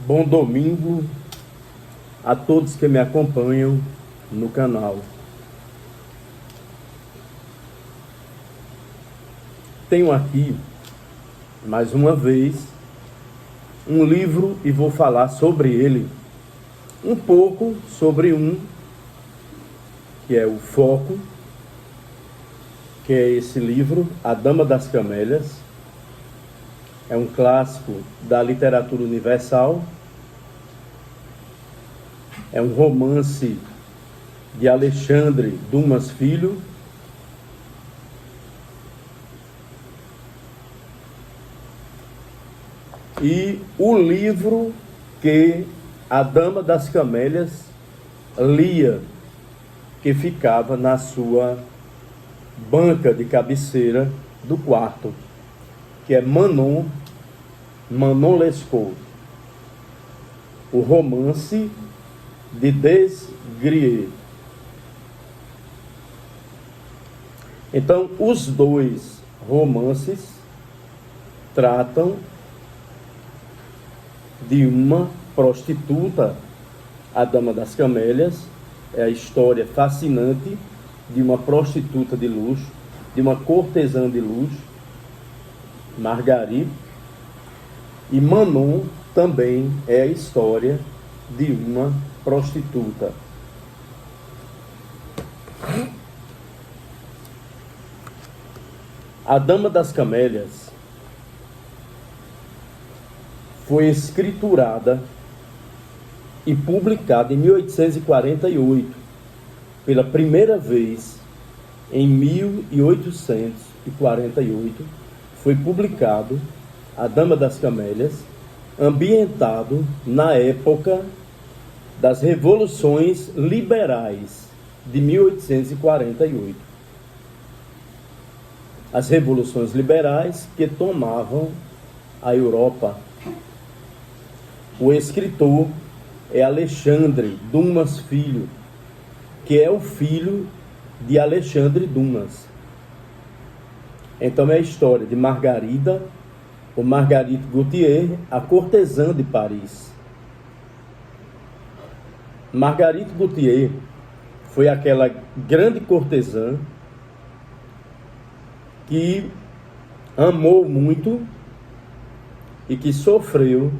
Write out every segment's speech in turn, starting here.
Bom domingo a todos que me acompanham no canal. Tenho aqui, mais uma vez, um livro e vou falar sobre ele, um pouco sobre que é o foco, que é esse livro, A Dama das Camélias. É um clássico da literatura universal. É um romance de Alexandre Dumas Filho. E o livro que a Dama das Camélias lia, que ficava na sua banca de cabeceira do quarto, que é Manon Lescaut, o romance de Desgrieux. Então, os dois romances tratam de uma prostituta, a Dama das Camélias. É a história fascinante de uma prostituta de luxo, de uma cortesã de luxo, Marguerite. E Manon também é a história de uma prostituta. A Dama das Camélias foi escriturada e publicada em 1848, pela primeira vez em 1848, foi publicado A Dama das Camélias, ambientado na época das revoluções liberais de 1848. As revoluções liberais que tomavam a Europa. O escritor é Alexandre Dumas Filho, que é o filho de Alexandre Dumas. Então é a história de Margarida, ou Marguerite Gautier, a cortesã de Paris. Marguerite Gautier foi aquela grande cortesã que amou muito e que sofreu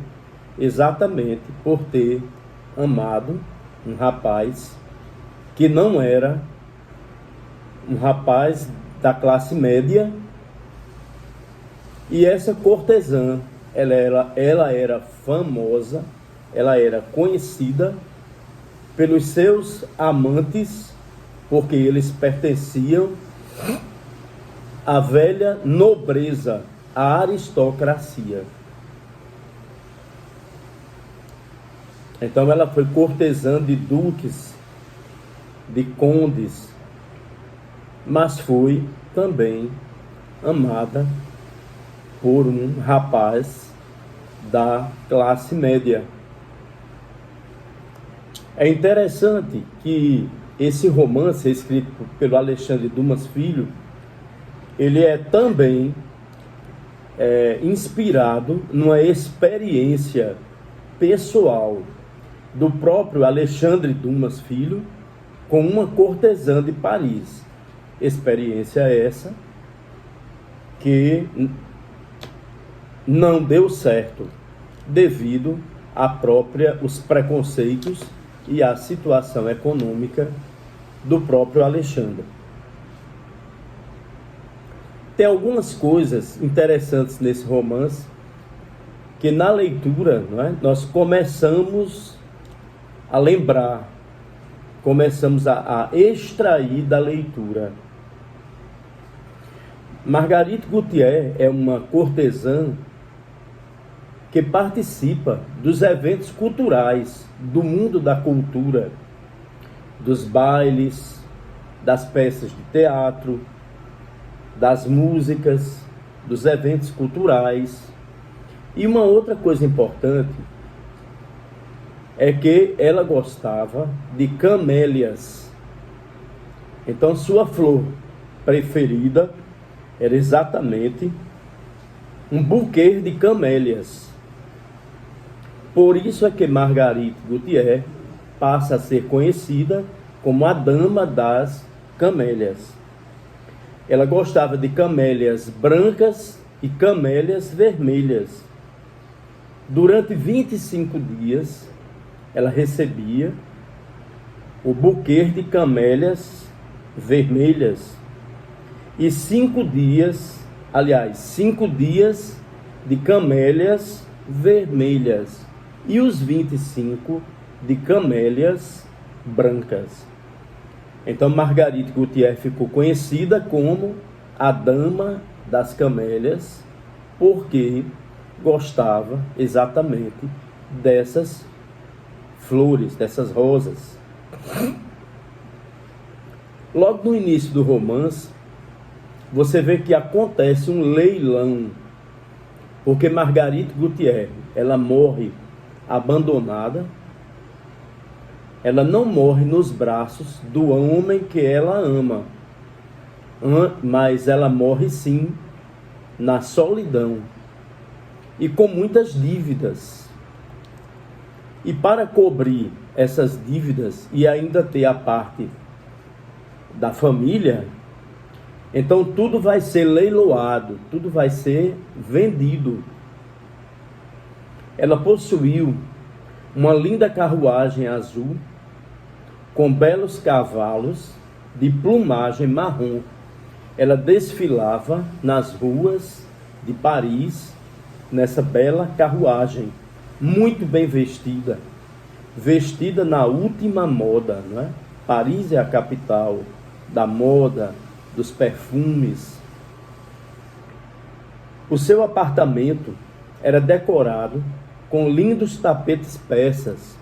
exatamente por ter amado um rapaz que não era um rapaz da classe média. E essa cortesã, ela era famosa, ela era conhecida pelos seus amantes, porque eles pertenciam à velha nobreza, à aristocracia. Então ela foi cortesã de duques, de condes, mas foi também amada por um rapaz da classe média. É interessante que esse romance, escrito pelo Alexandre Dumas Filho, ele é também inspirado numa experiência pessoal do próprio Alexandre Dumas Filho com uma cortesã de Paris. Experiência essa que não deu certo devido os preconceitos e a situação econômica do próprio Alexandre. Tem algumas coisas interessantes nesse romance que na leitura, nós começamos a lembrar, começamos a extrair da leitura. Marguerite Gautier é uma cortesã que participa dos eventos culturais do mundo da cultura, dos bailes, das peças de teatro, das músicas, dos eventos culturais. E uma outra coisa importante é que ela gostava de camélias. Então sua flor preferida era exatamente um buquê de camélias. Por isso é que Margarite Gautier passa a ser conhecida como a Dama das Camélias. Ela gostava de camélias brancas e camélias vermelhas. Durante 25 dias, ela recebia o buquê de camélias vermelhas e 5 dias de camélias vermelhas e os 25 de camélias brancas. Então Margarite Gautier ficou conhecida como a Dama das Camélias, porque gostava exatamente dessas flores, dessas rosas. Logo no início do romance, você vê que acontece um leilão, porque Margarite Gautier, ela morre abandonada. Ela não morre nos braços do homem que ela ama, mas ela morre sim na solidão e com muitas dívidas. E para cobrir essas dívidas e ainda ter a parte da família, então tudo vai ser leiloado, tudo vai ser vendido. Ela possuiu uma linda carruagem azul com belos cavalos de plumagem marrom. Ela desfilava nas ruas de Paris nessa bela carruagem, muito bem vestida, vestida na última moda, não é? Paris é a capital da moda, dos perfumes. O seu apartamento era decorado com lindos tapetes persas.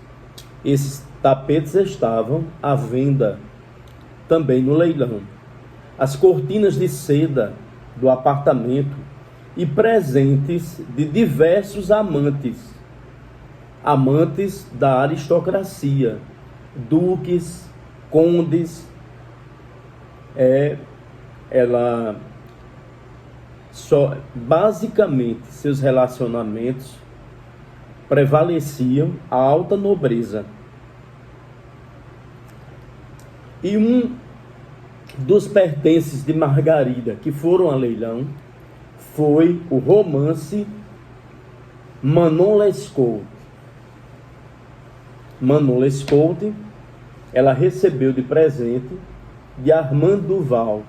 Esses tapetes estavam à venda também no leilão. As cortinas de seda do apartamento e presentes de diversos amantes da aristocracia, duques, condes. Basicamente, seus relacionamentos prevaleciam a alta nobreza. E um dos pertences de Margarida que foram a leilão foi o romance Manon Lescaut. Manon Lescaut, ela recebeu de presente de Armand Duval,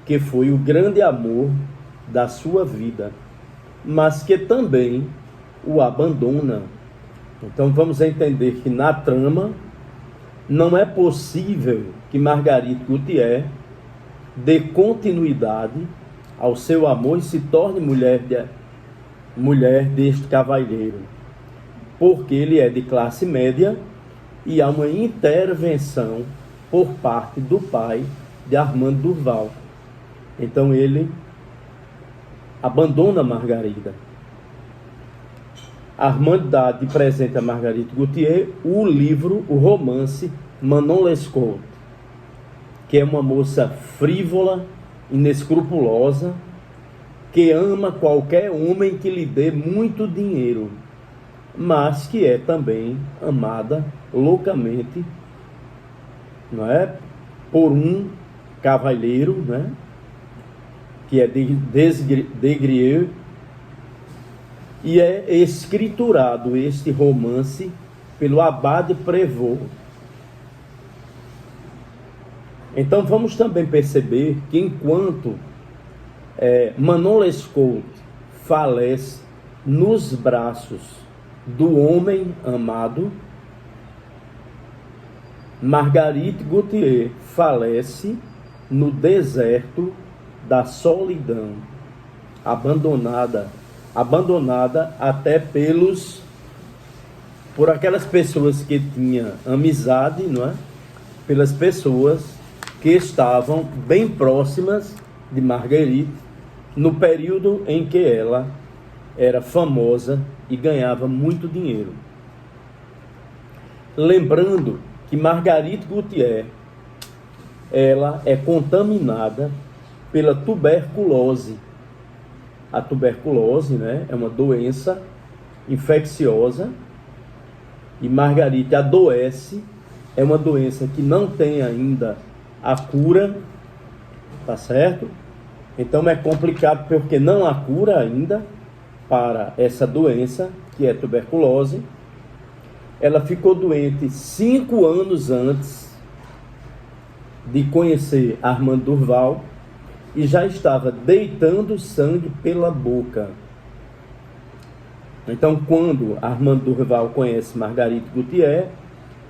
que foi o grande amor da sua vida, mas que também o abandona. Então vamos entender que na trama não é possível que Margarite Gautier dê continuidade ao seu amor e se torne mulher deste cavalheiro, porque ele é de classe média e há uma intervenção por parte do pai de Armand Duval. Então ele abandona Margarida. Armand dá de presente a Margarite Gautier o livro, o romance Manon Lescaut, que é uma moça frívola, inescrupulosa, que ama qualquer homem que lhe dê muito dinheiro, mas que é também amada loucamente, não é, por um cavalheiro, né, que é Desgrieux, e é escriturado este romance pelo Abade Prévost. Então vamos também perceber que enquanto Manon Lescaut falece nos braços do homem amado, Margarite Gautier falece no deserto da solidão, abandonada até por aquelas pessoas que tinham amizade, não é? Pelas pessoas que estavam bem próximas de Margarite no período em que ela era famosa e ganhava muito dinheiro. Lembrando que Margarite Gautier, ela é contaminada pela tuberculose. A tuberculose, né, é uma doença infecciosa e Margarite adoece. É uma doença que não tem ainda a cura, tá certo? Então é complicado porque não há cura ainda para essa doença, que é tuberculose. Ela ficou doente 5 anos antes de conhecer Armando Durval e já estava deitando sangue pela boca. Então, quando Armando Durval conhece Margarite Gautier,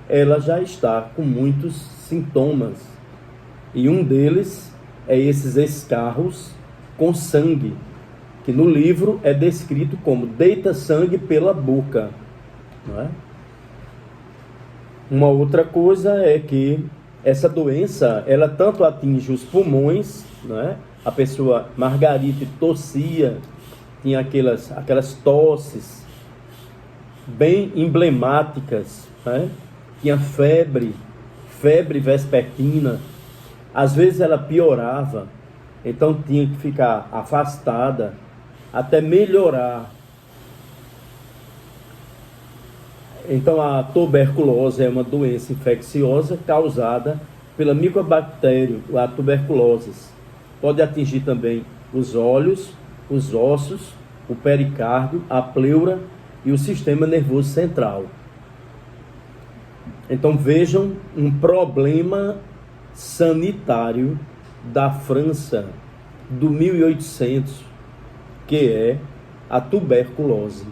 ela já está com muitos sintomas. E um deles é esses escarros com sangue, que no livro é descrito como deita sangue pela boca. Não é? Uma outra coisa é que essa doença, ela tanto atinge os pulmões, não é? A pessoa, Margarite, tossia, tinha aquelas tosses bem emblemáticas, né? Tinha febre vespertina, às vezes ela piorava, então tinha que ficar afastada até melhorar. Então a tuberculose é uma doença infecciosa causada pela micobactéria, a tuberculose. Pode atingir também os olhos, os ossos, o pericárdio, a pleura e o sistema nervoso central. Então vejam um problema sanitário da França do 1800, que é a tuberculose.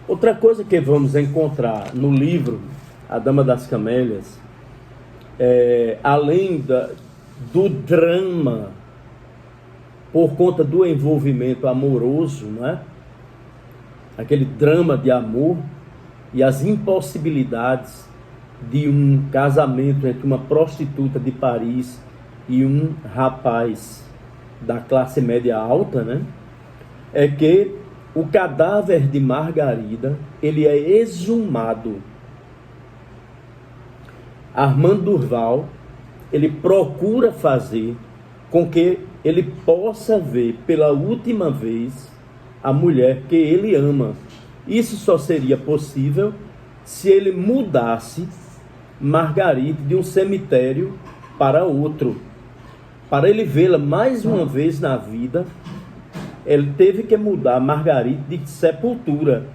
Outra coisa que vamos encontrar no livro A Dama das Camélias, além do drama por conta do envolvimento amoroso, né? Aquele drama de amor e as impossibilidades de um casamento entre uma prostituta de Paris e um rapaz da classe média alta, né? É que o cadáver de Margarida, ele é exumado. Armando Durval, ele procura fazer com que ele possa ver pela última vez a mulher que ele ama. Isso só seria possível se ele mudasse Margaride de um cemitério para outro. Para ele vê-la mais uma vez na vida, ele teve que mudar Margaride de sepultura.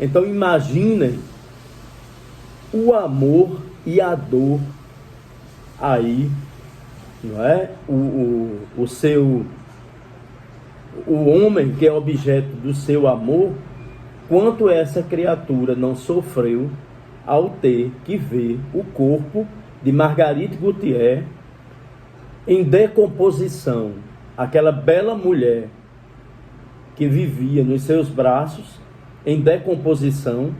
Então imaginem o amor e a dor aí, não é? O homem que é objeto do seu amor, quanto essa criatura não sofreu ao ter que ver o corpo de Margarite Gautier em decomposição. Aquela bela mulher que vivia nos seus braços em decomposição.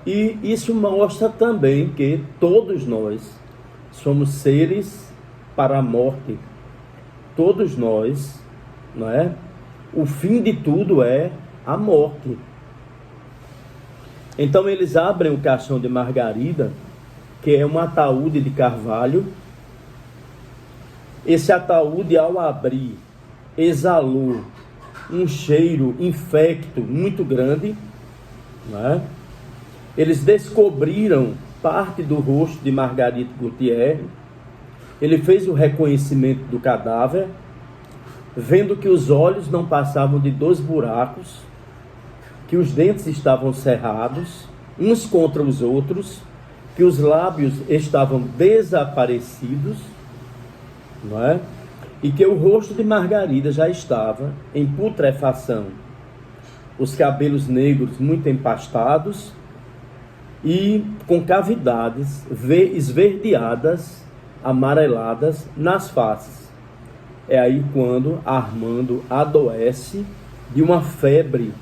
E isso mostra também que todos nós somos seres para a morte. Todos nós, não é? O fim de tudo é a morte. Então eles abrem o caixão de Margarida, que é um ataúde de carvalho. Esse ataúde, ao abrir, exalou um cheiro infecto muito grande, não é? Eles descobriram parte do rosto de Margarite Gautier. Ele fez o reconhecimento do cadáver, vendo que os olhos não passavam de 2 buracos, que os dentes estavam cerrados, uns contra os outros, que os lábios estavam desaparecidos, não é? E que o rosto de Margarida já estava em putrefação. Os cabelos negros muito empastados e com cavidades esverdeadas, amareladas nas faces. É aí quando Armando adoece de uma febre,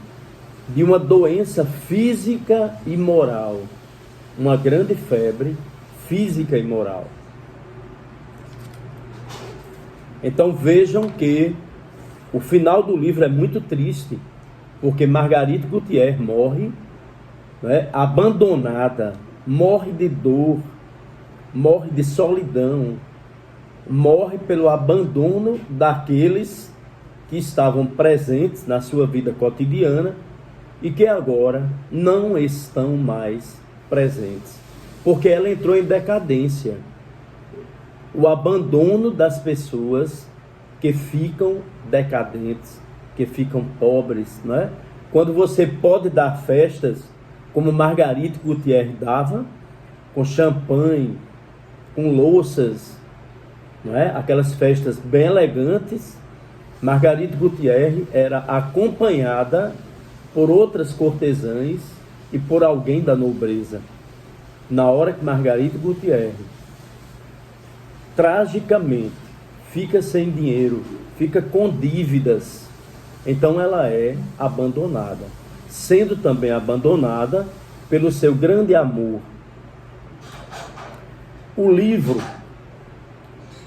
de uma doença física e moral. Uma grande febre física e moral. Então vejam que o final do livro é muito triste, porque Margarite Gautier morre, né, abandonada, morre de dor, morre de solidão, morre pelo abandono daqueles que estavam presentes na sua vida cotidiana e que agora não estão mais presentes, porque ela entrou em decadência. O abandono das pessoas que ficam decadentes, que ficam pobres, não é? Quando você pode dar festas, como Margarite Gutierrez dava, com champanhe, com louças, não é? Aquelas festas bem elegantes, Margarite Gutierrez era acompanhada por outras cortesãs e por alguém da nobreza. Na hora que Margarite Gutierrez, tragicamente, fica sem dinheiro, fica com dívidas, então ela é abandonada, sendo também abandonada pelo seu grande amor. O livro,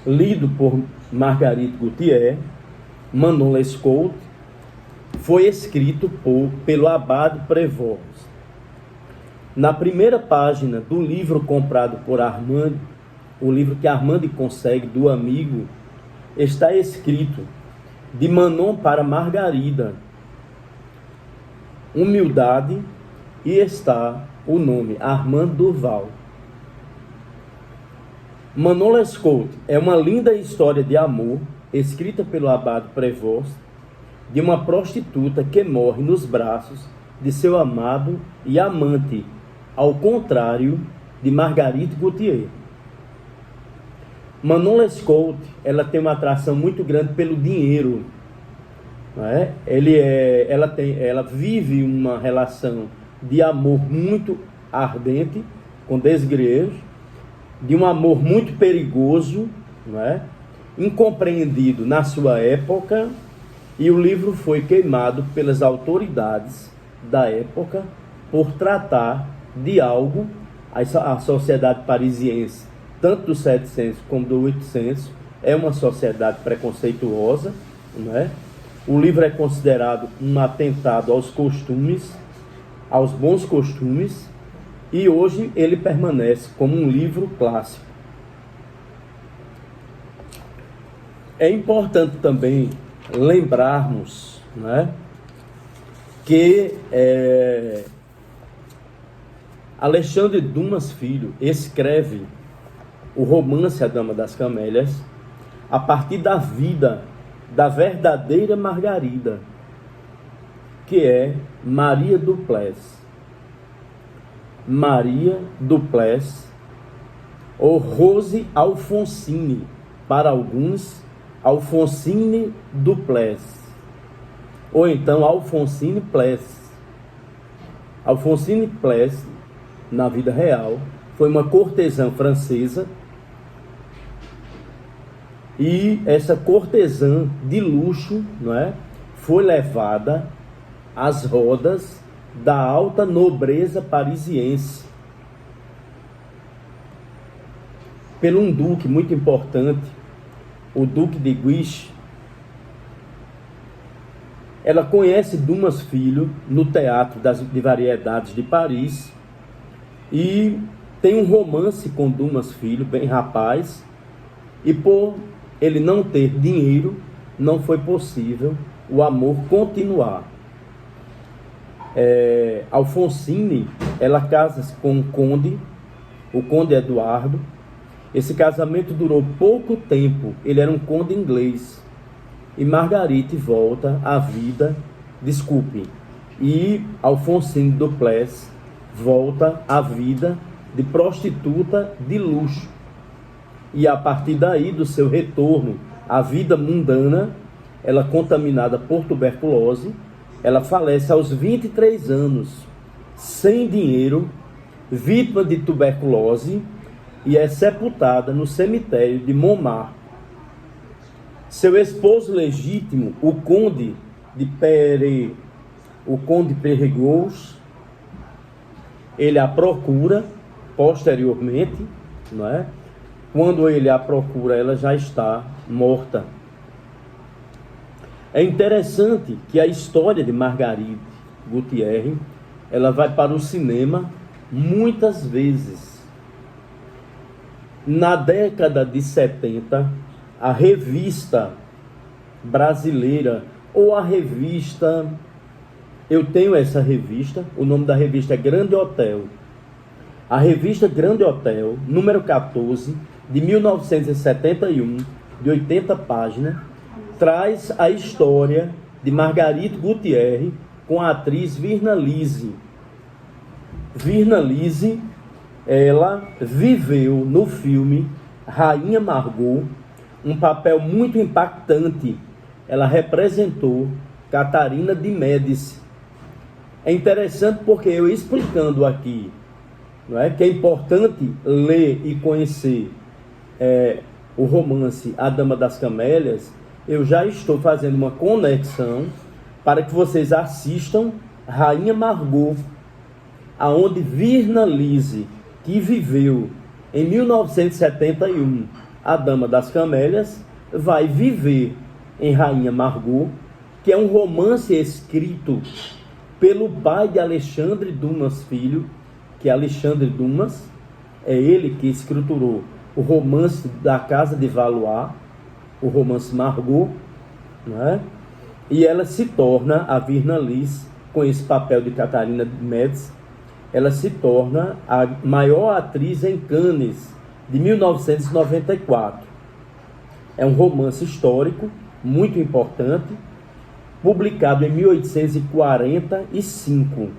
lido por Margarite Gutierrez, Manon Lescaut, foi escrito pelo abade Prévost. Na primeira página do livro comprado por Armand, o livro que Armand consegue do amigo, está escrito: de Manon para Margarida, humildade, e está o nome Armand Durval. Manon Lescaut é uma linda história de amor, escrita pelo abade Prévost, de uma prostituta que morre nos braços de seu amado e amante, ao contrário de Margarite Gutierrez. Manon Lescaut, ela tem uma atração muito grande pelo dinheiro, não é? Ela vive uma relação de amor muito ardente com Desgrieux, de um amor muito perigoso, não é? Incompreendido na sua época, e o livro foi queimado pelas autoridades da época por tratar de algo. A sociedade parisiense, tanto do 700 como do 800, é uma sociedade preconceituosa, não é? O livro é considerado um atentado aos costumes, aos bons costumes, e hoje ele permanece como um livro clássico. É importante também lembrarmos, né, que Alexandre Dumas Filho escreve o romance A Dama das Camélias a partir da vida da verdadeira Margarida, que é Maria Duplessis. Maria Duplessis, ou Rose Alfonsine, para alguns, Alfonsine Duplessis, ou então Alfonsine Plessis. Alfonsine Plessis, na vida real, foi uma cortesã francesa, e essa cortesã de luxo, não é, foi levada às rodas da alta nobreza parisiense por um duque muito importante, o Duque de Guiche. Ela conhece Dumas Filho no Teatro de Variedades de Paris e tem um romance com Dumas Filho, bem rapaz, e por ele não ter dinheiro, não foi possível o amor continuar. Alfonsine, ela casa com o conde Eduardo. Esse casamento durou pouco tempo, ele era um conde inglês, e Margarite volta à vida, e Alfonsine Duplessis volta à vida de prostituta de luxo, e a partir daí, do seu retorno à vida mundana, ela, contaminada por tuberculose, ela falece aos 23 anos, sem dinheiro, vítima de tuberculose, e é sepultada no cemitério de Montmartre. Seu esposo legítimo, o conde Périgord, ele a procura posteriormente, não é? Quando ele a procura, ela já está morta. É interessante que a história de Margarite Gutierrez, ela vai para o cinema muitas vezes. Na década de 70, a revista brasileira, ou a revista, eu tenho essa revista, o nome da revista é Grande Hotel. A revista Grande Hotel, número 14, de 1971, de 80 páginas, traz a história de Margarito Gutierre com a atriz Virna Lise. Virna Lise, ela viveu no filme Rainha Margot um papel muito impactante. Ela representou Catarina de Médici. É interessante porque eu explicando aqui, não é, que é importante ler e conhecer o romance A Dama das Camélias, eu já estou fazendo uma conexão para que vocês assistam Rainha Margot, aonde Virna Lise, que viveu em 1971 A Dama das Camélias, vai viver em Rainha Margot, que é um romance escrito pelo pai de Alexandre Dumas Filho, que é Alexandre Dumas, é ele que escriturou o romance da Casa de Valois, o romance Margot, né? E ela se torna, a Virna Lise, com esse papel de Catarina de Médici, ela se torna a maior atriz em Cannes, de 1994. É um romance histórico, muito importante, publicado em 1845,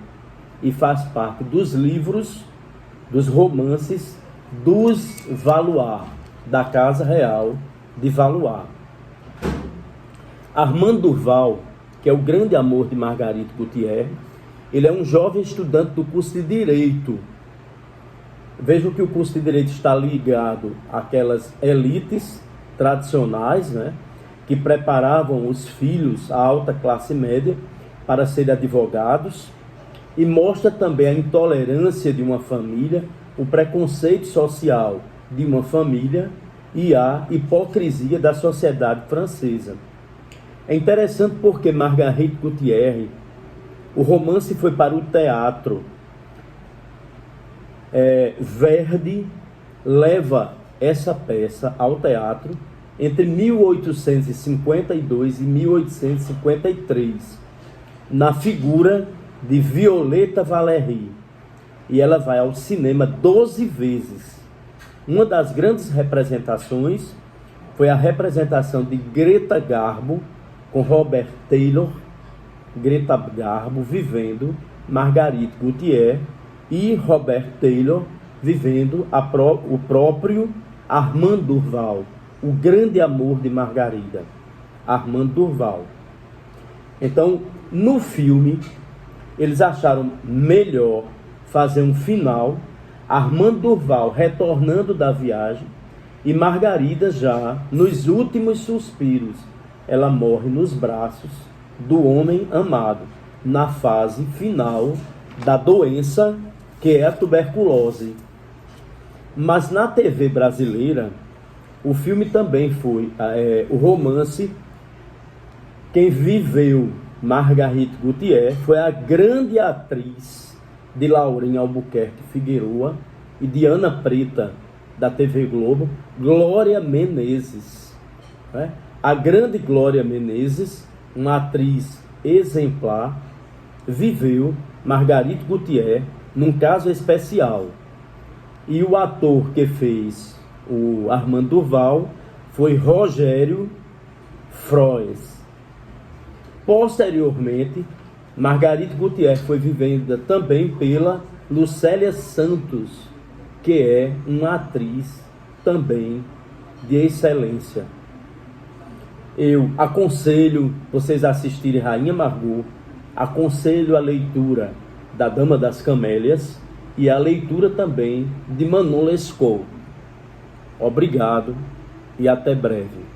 e faz parte dos livros, dos romances dos Valois, da Casa Real de Valois. Armando Durval, que é o grande amor de Margarito Gutierre, ele é um jovem estudante do curso de Direito. Vejam que o curso de Direito está ligado àquelas elites tradicionais, né, que preparavam os filhos, a alta classe média, para serem advogados, e mostra também a intolerância de uma família, o preconceito social de uma família e a hipocrisia da sociedade francesa. É interessante porque Margarito Gutierre, o romance foi para o teatro. Verdi leva essa peça ao teatro entre 1852 e 1853, na figura de Violeta Valéry. E ela vai ao cinema 12 vezes. Uma das grandes representações foi a representação de Greta Garbo com Robert Taylor. Greta Garbo vivendo Margarito Gutierre e Robert Taylor vivendo o próprio Armando Durval, o grande amor de Margarida, Armando Durval. Então, no filme, eles acharam melhor fazer um final, Armando Durval retornando da viagem e Margarida já nos últimos suspiros. Ela morre nos braços do homem amado, na fase final da doença que é a tuberculose. Mas na TV brasileira, o filme também foi o romance. Quem viveu Margarito Gutierre foi a grande atriz de Laurinha Albuquerque Figueroa e de Ana Preta, da TV Globo, Glória Menezes. Né? A grande Glória Menezes, uma atriz exemplar, viveu Margarito Gutierre num caso especial. E o ator que fez o Armando Durval foi Rogério Froes. Posteriormente, Margarito Gutierre foi vivida também pela Lucélia Santos, que é uma atriz também de excelência. Eu aconselho vocês a assistirem Rainha Margot, aconselho a leitura da Dama das Camélias e a leitura também de Manon Lescaut. Obrigado e até breve.